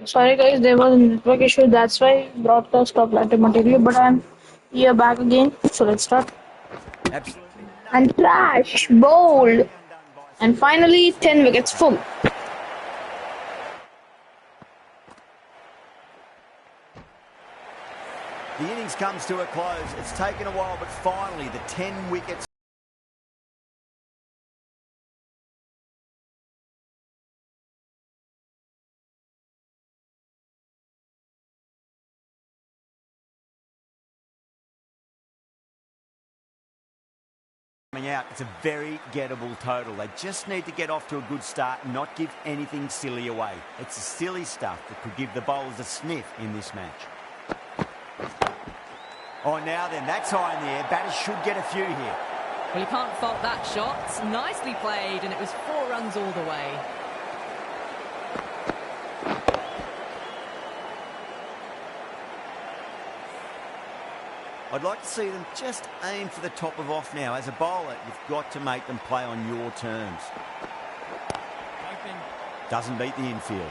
Sorry guys, there was a network issue. That's why broadcast stopped automatically. But I'm here back again. So let's start. Absolutely. And trash, bold, and finally 10 wickets full. The innings comes to a close. It's taken a while, but finally the 10 wickets. Coming out, it's a very gettable total. They just need to get off to a good start and not give anything silly away. It's the silly stuff that could give the bowlers a sniff in this match. Oh, now then, that's high in the air. Batters should get a few here. Well, you can't fault that shot. Nicely played, and it was 4 runs all the way. I'd like to see them just aim for the top of off now. As a bowler, you've got to make them play on your terms. Doesn't beat the infield.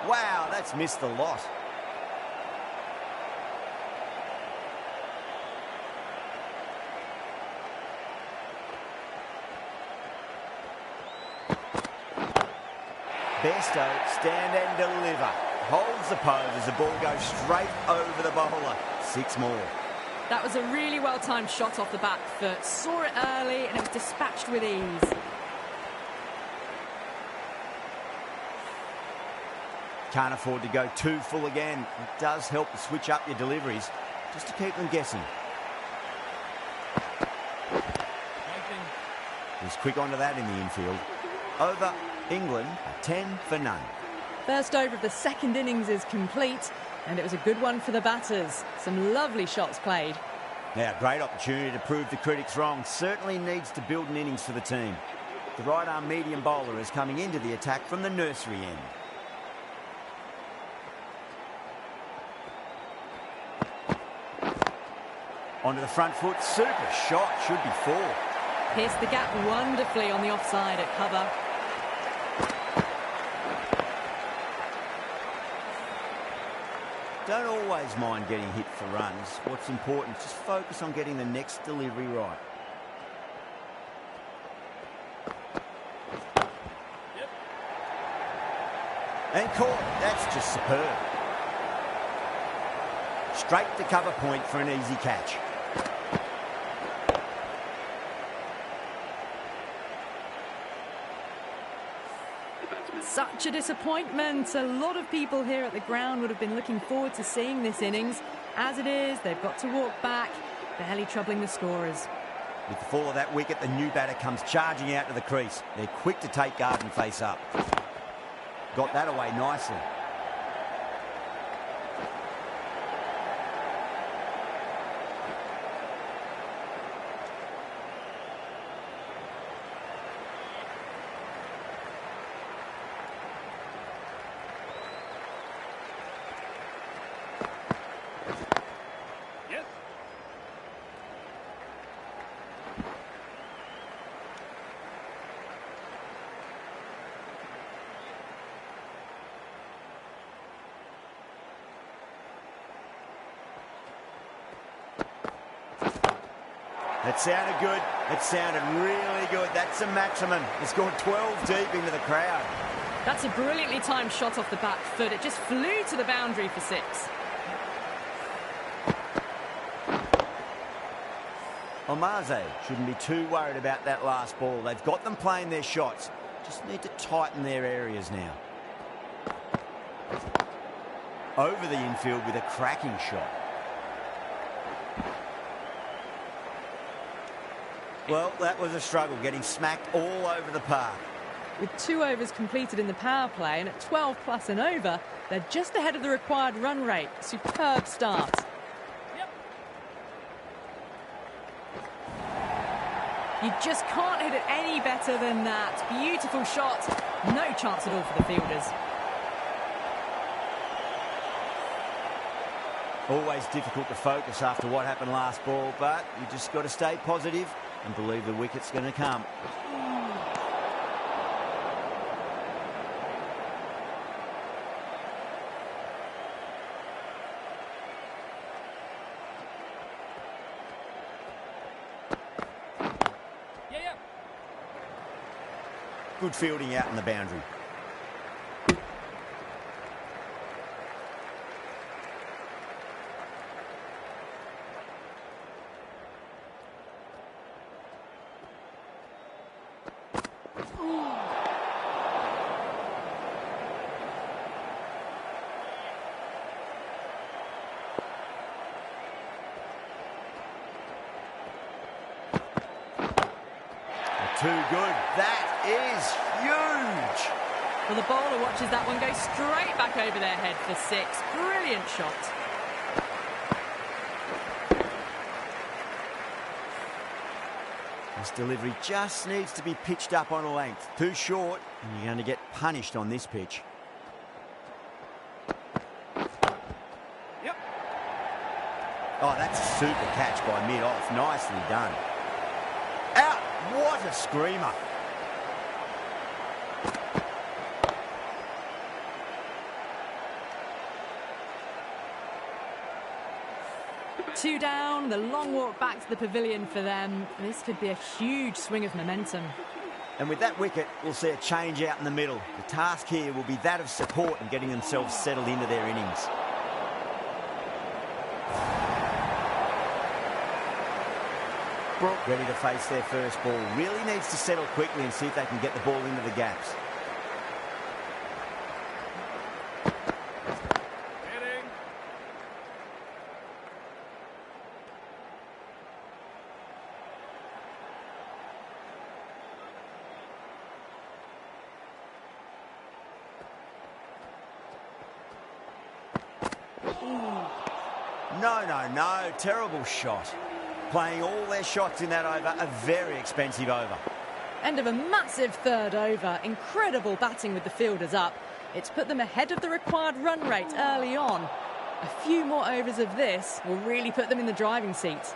Wow, that's missed a lot. Besto, stand and deliver. Holds the pose as the ball goes straight over the bowler. 6 more. That was a really well-timed shot off the back foot. Saw it early, and it was dispatched with ease. Can't afford to go too full again. It does help to switch up your deliveries, just to keep them guessing. He's quick onto that in the infield. Over England, a 10 for none. First over of the second innings is complete, and it was a good one for the batters. Some lovely shots played. Now, great opportunity to prove the critics wrong. Certainly needs to build an innings for the team. The right-arm medium bowler is coming into the attack from the nursery end. Onto the front foot, super shot, should be 4. Pierced the gap wonderfully on the offside at cover. Don't always mind getting hit for runs. What's important is just focus on getting the next delivery right. Yep. And caught, that's just superb. Straight to cover point for an easy catch. Such a disappointment. A lot of people here at the ground would have been looking forward to seeing this innings. As it is, they've got to walk back, barely troubling the scorers. With the fall of that wicket, the new batter comes charging out to the crease. They're quick to take guard and face up. Got that away nicely. It sounded good. It sounded really good. That's a maximum. It's gone 12 deep into the crowd. That's a brilliantly timed shot off the back foot. It just flew to the boundary for 6. Omaze shouldn't be too worried about that last ball. They've got them playing their shots. Just need to tighten their areas now. Over the infield with a cracking shot. Well, that was a struggle, getting smacked all over the park. With 2 overs completed in the power play and at 12 plus and over, they're just ahead of the required run rate. Superb start. You just can't hit it any better than that. Beautiful shot. No chance at all for the fielders. Always difficult to focus after what happened last ball, but you just got to stay positive and believe the wicket's going to come. Good fielding out in the boundary. Too good. That is huge. Well, the bowler watches that one go straight back over their head for 6. Brilliant shot. This delivery just needs to be pitched up on a length. Too short, and you're going to get punished on this pitch. Yep. Oh, that's a super catch by mid-off. Nicely done. Out. What a screamer. Two down, the long walk back to the pavilion for them. This could be a huge swing of momentum. And with that wicket, we'll see a change out in the middle. The task here will be that of support and getting themselves settled into their innings. Brooke ready to face their first ball. Really needs to settle quickly and see if they can get the ball into the gaps. No. Terrible shot. Playing all their shots in that over, a very expensive over. End of a massive third over. Incredible batting with the fielders up. It's put them ahead of the required run rate early on. A few more overs of this will really put them in the driving seat.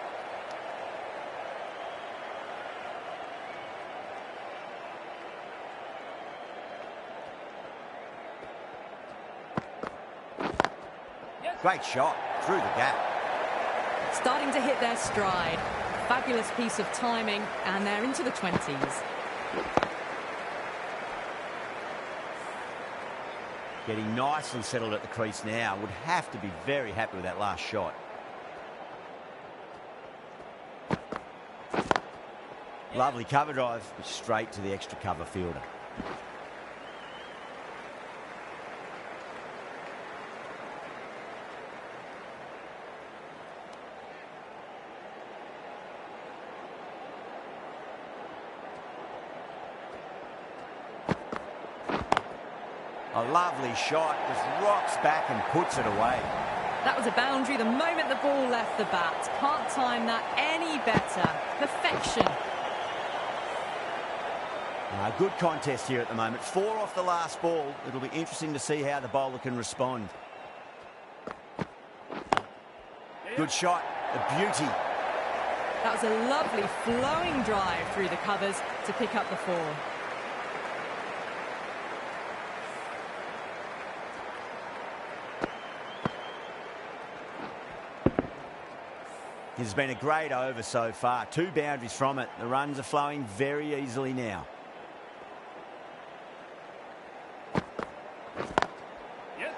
Great shot through the gap. Starting to hit their stride. Fabulous piece of timing, and they're into the 20s. Getting nicely settled at the crease now. Would have to be very happy with that last shot. Lovely cover drive, straight to the extra cover fielder. A lovely shot, just rocks back and puts it away. That was a boundary the moment the ball left the bat. Can't time that any better. Perfection. Good contest here at the moment. 4 off the last ball. It'll be interesting to see how the bowler can respond. Good shot, a beauty. That was a lovely flowing drive through the covers to pick up the 4. It's been a great over so far. 2 boundaries from it. The runs are flowing very easily now.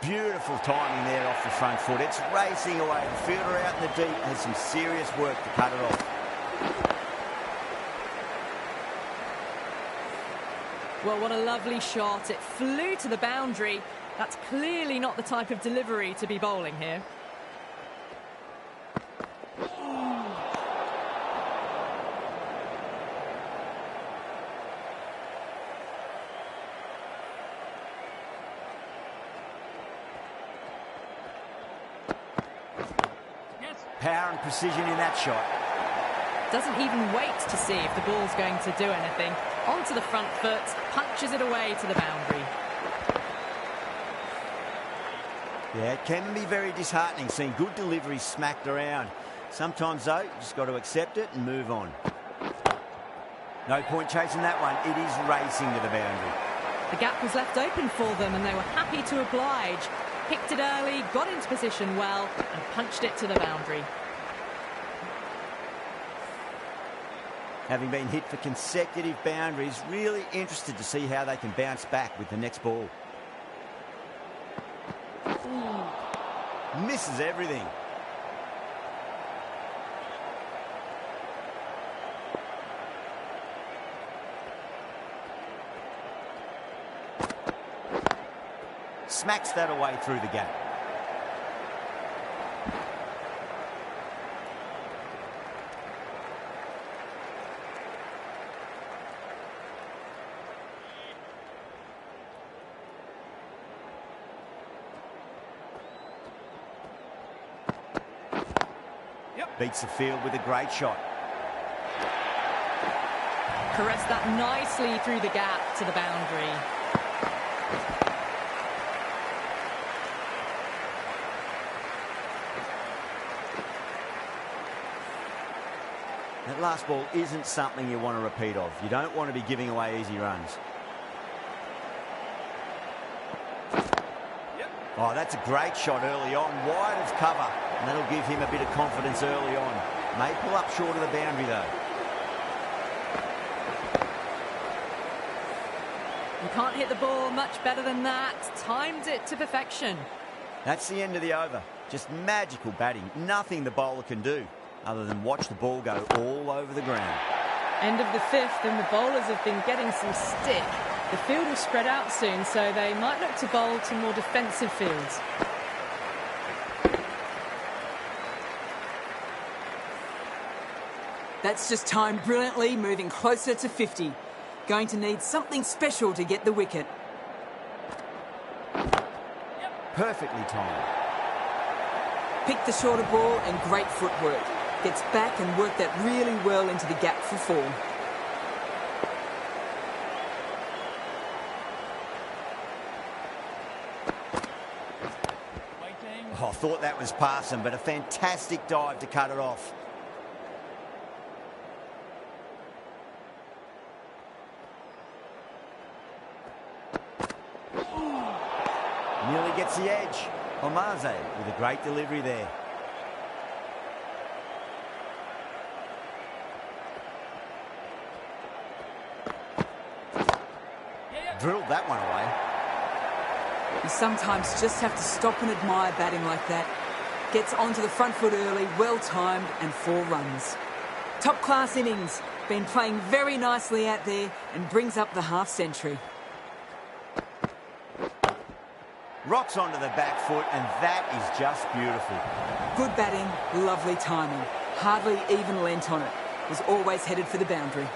Beautiful timing there off the front foot. It's racing away. The fielder out in the deep has some serious work to cut it off. Well, what a lovely shot. It flew to the boundary. That's clearly not the type of delivery to be bowling here. Power and precision in that shot. Doesn't even wait to see if the ball's going to do anything. Onto the front foot, punches it away to the boundary. Yeah, it can be very disheartening seeing good deliveries smacked around. Sometimes, though, you just got to accept it and move on. No point chasing that one. It is racing to the boundary. The gap was left open for them and they were happy to oblige. Picked it early, got into position well and punched it to the boundary. Having been hit for consecutive boundaries, really interested to see how they can bounce back with the next ball. Misses everything. Smacks that away through the gap. Beats the field with a great shot. Caressed that nicely through the gap to the boundary. That last ball isn't something you want to repeat of. You don't want to be giving away easy runs. Oh, that's a great shot early on, wide of cover. And that'll give him a bit of confidence early on. May pull up short of the boundary, though. You can't hit the ball much better than that. Timed it to perfection. That's the end of the over. Just magical batting. Nothing the bowler can do other than watch the ball go all over the ground. End of the fifth and the bowlers have been getting some stick. The field will spread out soon, so they might look to bowl to more defensive fields. That's just timed brilliantly, moving closer to 50. Going to need something special to get the wicket. Perfectly timed. Picked the shorter ball and great footwork. Gets back and worked that really well into the gap for 4. Oh, I thought that was passing, but a fantastic dive to cut it off. Nearly gets the edge. Omaze with a great delivery there. Drilled that one away. You sometimes just have to stop and admire batting like that. Gets onto the front foot early, well timed and 4 runs. Top class innings. Been playing very nicely out there and brings up the half century. Rocks onto the back foot, and that is just beautiful. Good batting, lovely timing. Hardly even lent on it. Was always headed for the boundary.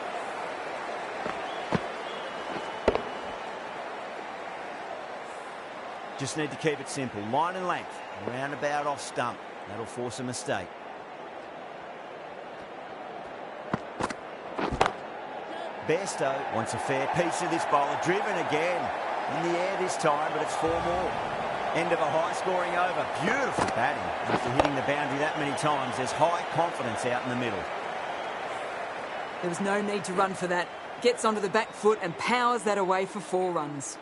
Just need to keep it simple. Line and length. Roundabout off stump. That'll force a mistake. Bairstow wants a fair piece of this bowler. Driven again. In the air this time, but it's 4 more. End of a high-scoring over. Beautiful batting. After hitting the boundary that many times, there's high confidence out in the middle. There was no need to run for that. Gets onto the back foot and powers that away for 4 runs.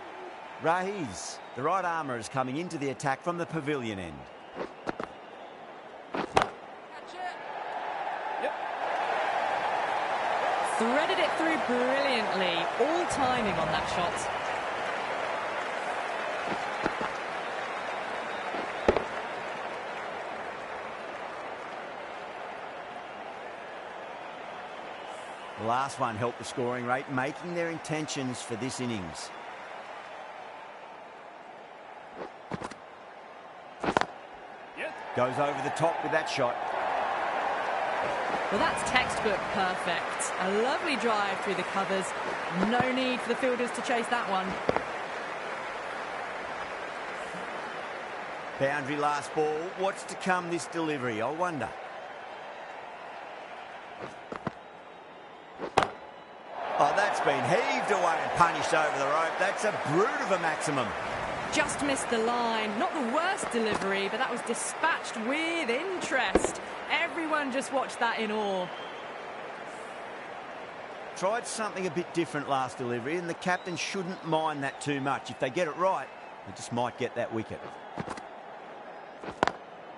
Rahiz, the right armour, is coming into the attack from the pavilion end. Threaded it through brilliantly. All timing on that shot. The last one helped the scoring rate, making their intentions for this innings. Goes over the top with that shot. Well, that's textbook perfect. A lovely drive through the covers. No need for the fielders to chase that one. Boundary last ball. What's to come this delivery, I wonder? Oh, that's been heaved away and punished over the rope. That's a brute of a maximum. Just missed the line. Not the worst delivery, but that was dispatched with interest. Everyone just watched that in awe. Tried something a bit different last delivery, and the captain shouldn't mind that too much. If they get it right, they just might get that wicket.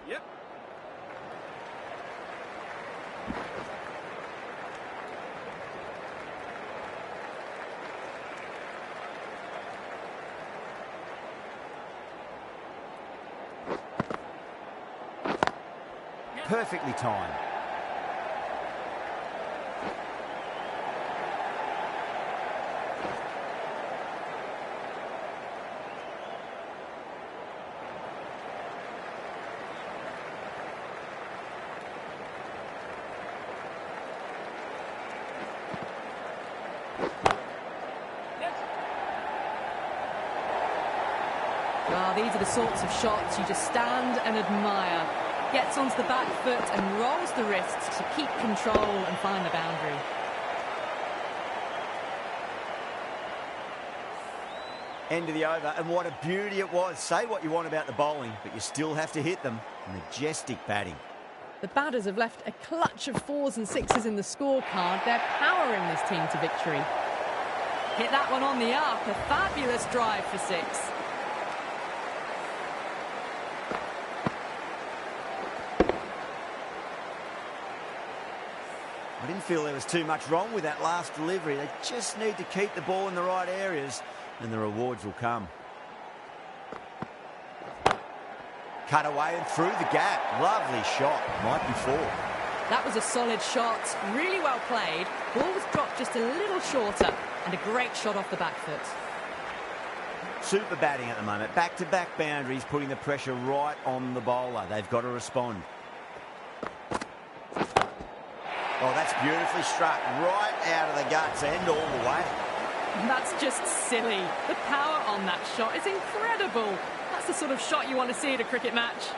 Yep. Perfectly timed. Well, these are the sorts of shots you just stand and admire. Gets onto the back foot and rolls the wrists to keep control and find the boundary. End of the over, and what a beauty it was. Say what you want about the bowling, but you still have to hit them. Majestic batting. The batters have left a clutch of 4s and 6s in the scorecard. They're powering this team to victory. Hit that one on the up. A fabulous drive for 6. I didn't feel there was too much wrong with that last delivery. They just need to keep the ball in the right areas, and the rewards will come. Cut away and through the gap. Lovely shot. Might be 4. That was a solid shot. Really well played. Ball was dropped just a little shorter, and a great shot off the back foot. Super batting at the moment. Back-to-back boundaries, putting the pressure right on the bowler. They've got to respond. Oh, that's beautifully struck. Right out of the guts and all the way. That's just silly. The power on that shot is incredible. That's the sort of shot you want to see at a cricket match.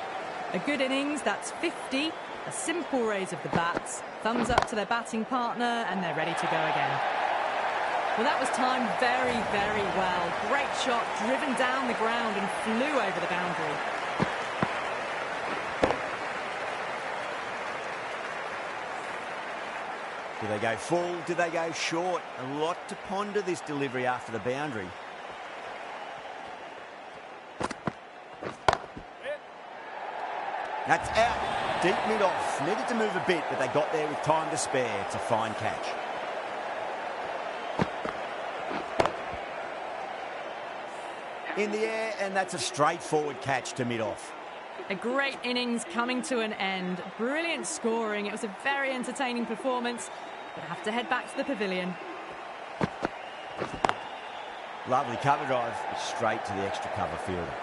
A good innings, that's 50. A simple raise of the bats. Thumbs up to their batting partner, and they're ready to go again. Well, that was timed very, very well. Great shot, driven down the ground and flew over the boundary. Do they go full? Do they go short? A lot to ponder this delivery after the boundary. That's out. Deep mid-off. Needed to move a bit, but they got there with time to spare. It's a fine catch. In the air, and that's a straightforward catch to mid-off. A great innings coming to an end. Brilliant scoring. It was a very entertaining performance. But have to head back to the pavilion. Lovely cover drive. Straight to the extra cover fielder.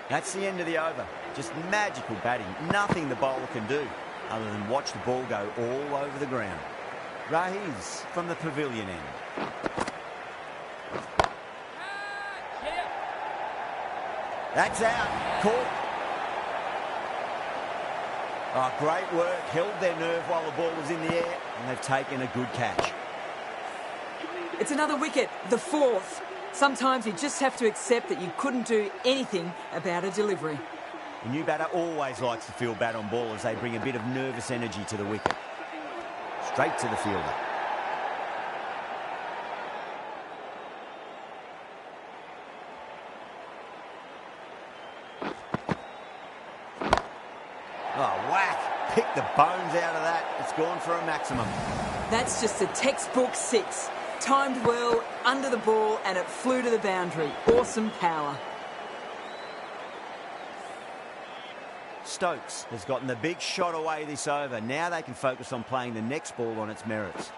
That's the end of the over. Just magical batting. Nothing the bowler can do other than watch the ball go all over the ground. Rahiz from the pavilion end. That's out. Caught. Oh, great work. Held their nerve while the ball was in the air, and they've taken a good catch. It's another wicket, the 4th. Sometimes you just have to accept that you couldn't do anything about a delivery. The new batter always likes to field bat on ball as they bring a bit of nervous energy to the wicket. Straight to the fielder. Oh, whack. Pick the bones out of that. It's gone for a maximum. That's just a textbook 6. Timed well, under the ball, and it flew to the boundary. Awesome power. Stokes has gotten the big shot away this over. Now they can focus on playing the next ball on its merits.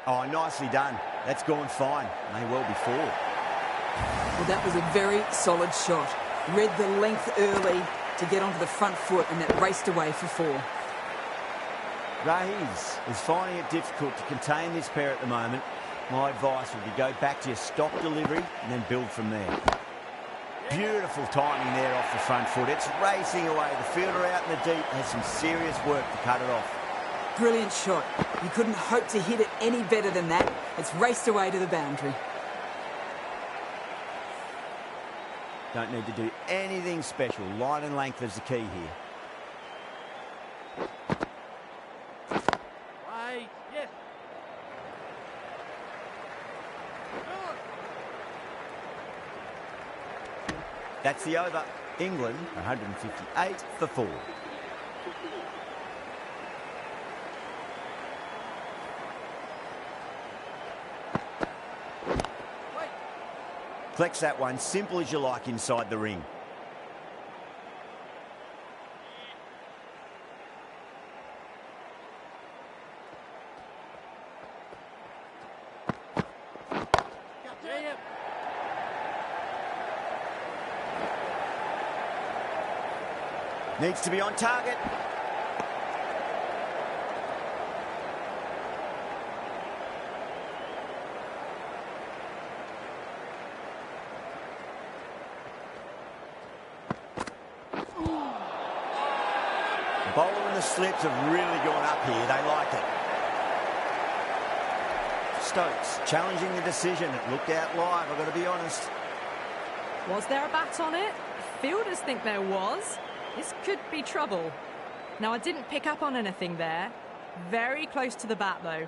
Oh, nicely done. That's gone fine. May well be 4. Well, that was a very solid shot. Read the length early to get onto the front foot, and that raced away for 4. Rahiz is finding it difficult to contain this pair at the moment. My advice would be go back to your stock delivery and then build from there. Beautiful timing there off the front foot. It's racing away. The fielder out in the deep has some serious work to cut it off. Brilliant shot. You couldn't hope to hit it any better than that. It's raced away to the boundary. Don't need to do anything special. Line and length is the key here. That's the over. England 158 for 4. Collects that one, simple as you like inside the ring. Needs to be on target. The bowler and the slips have really gone up here. They like it. Stokes challenging the decision. It looked out live, I've got to be honest. Was there a bat on it? Fielders think there was. This could be trouble. Now, I didn't pick up on anything there. Very close to the bat, though.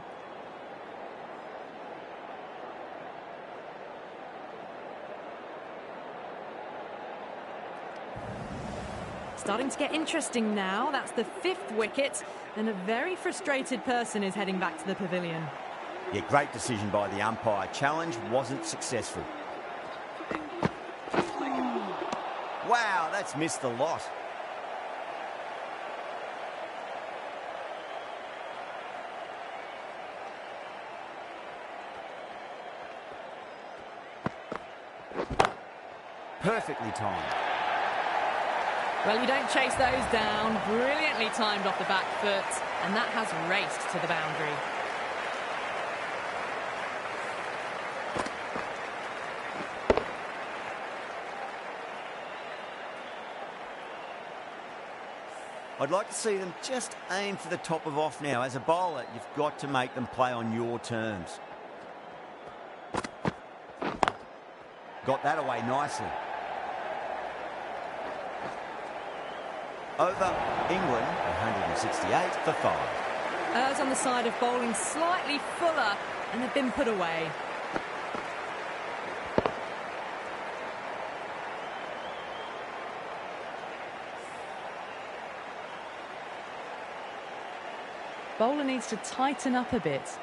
Starting to get interesting now. That's the 5th wicket, and a very frustrated person is heading back to the pavilion. Yeah, great decision by the umpire. Challenge wasn't successful. Wow, that's missed a lot. Perfectly timed. Well, you don't chase those down. Brilliantly timed off the back foot, and that has raced to the boundary. I'd like to see them just aim for the top of off now. As a bowler, you've got to make them play on your terms. Got that away nicely. Over England, 168 for 5. Ers on the side of bowling slightly fuller, and they've been put away. Bowler needs to tighten up a bit.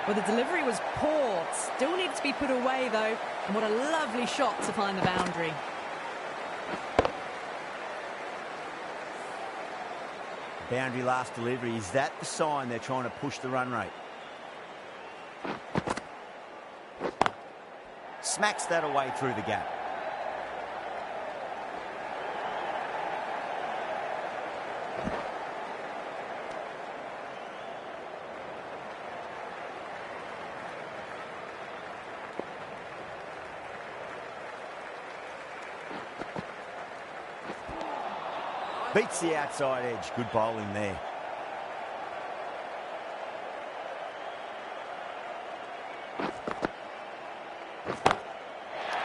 Well, the delivery was poor. Still needs to be put away, though. And what a lovely shot to find the boundary. Boundary last delivery. Is that the sign they're trying to push the run rate? Smacks that away through the gap. Beats the outside edge. Good bowling there.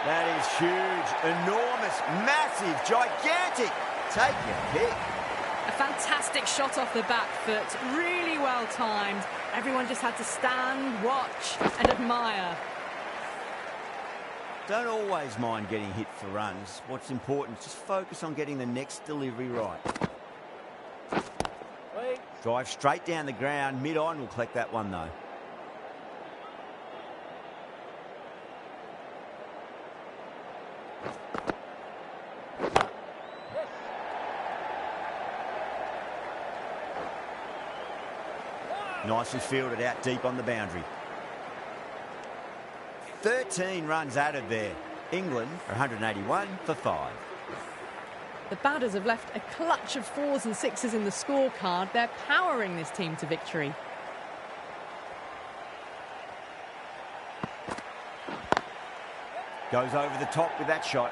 That is huge, enormous, massive, gigantic. Take your pick. A fantastic shot off the back foot. Really well timed. Everyone just had to stand, watch and admire. Don't always mind getting hit for runs. What's important is just focus on getting the next delivery right. Drive straight down the ground. Mid-on will collect that one, though. Nicely fielded out deep on the boundary. 13 runs added there. England are 181 for 5. The batters have left a clutch of 4s and 6s in the scorecard. They're powering this team to victory. Goes over the top with that shot.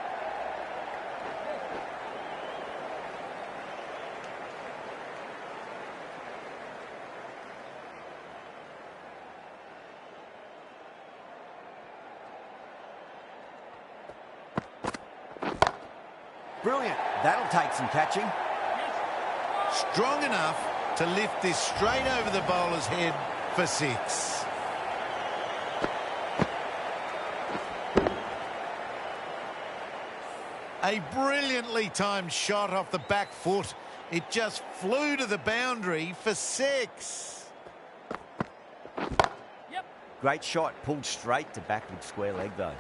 Brilliant. That'll take some catching. Strong enough to lift this straight over the bowler's head for 6. A brilliantly timed shot off the back foot. It just flew to the boundary for 6. Great shot. Pulled straight to backward square leg, though.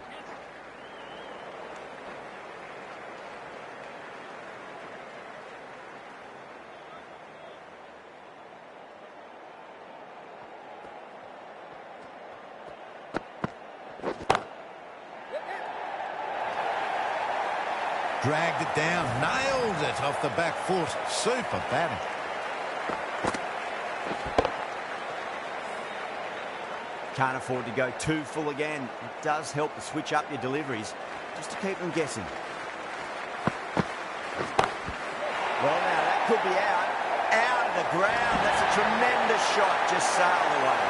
Dragged it down, nailed it off the back foot. Super batting. Can't afford to go too full again. It does help to switch up your deliveries, just to keep them guessing. Well, now, that could be out. Out of the ground. That's a tremendous shot. Just sailed away.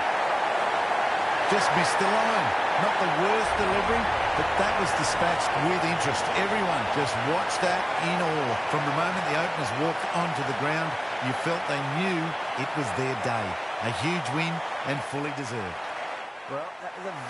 Just missed the line. Not the worst delivery, but that was dispatched with interest. Everyone just watched that in awe. From the moment the openers walked onto the ground, you felt they knew it was their day. A huge win and fully deserved. Well, that was a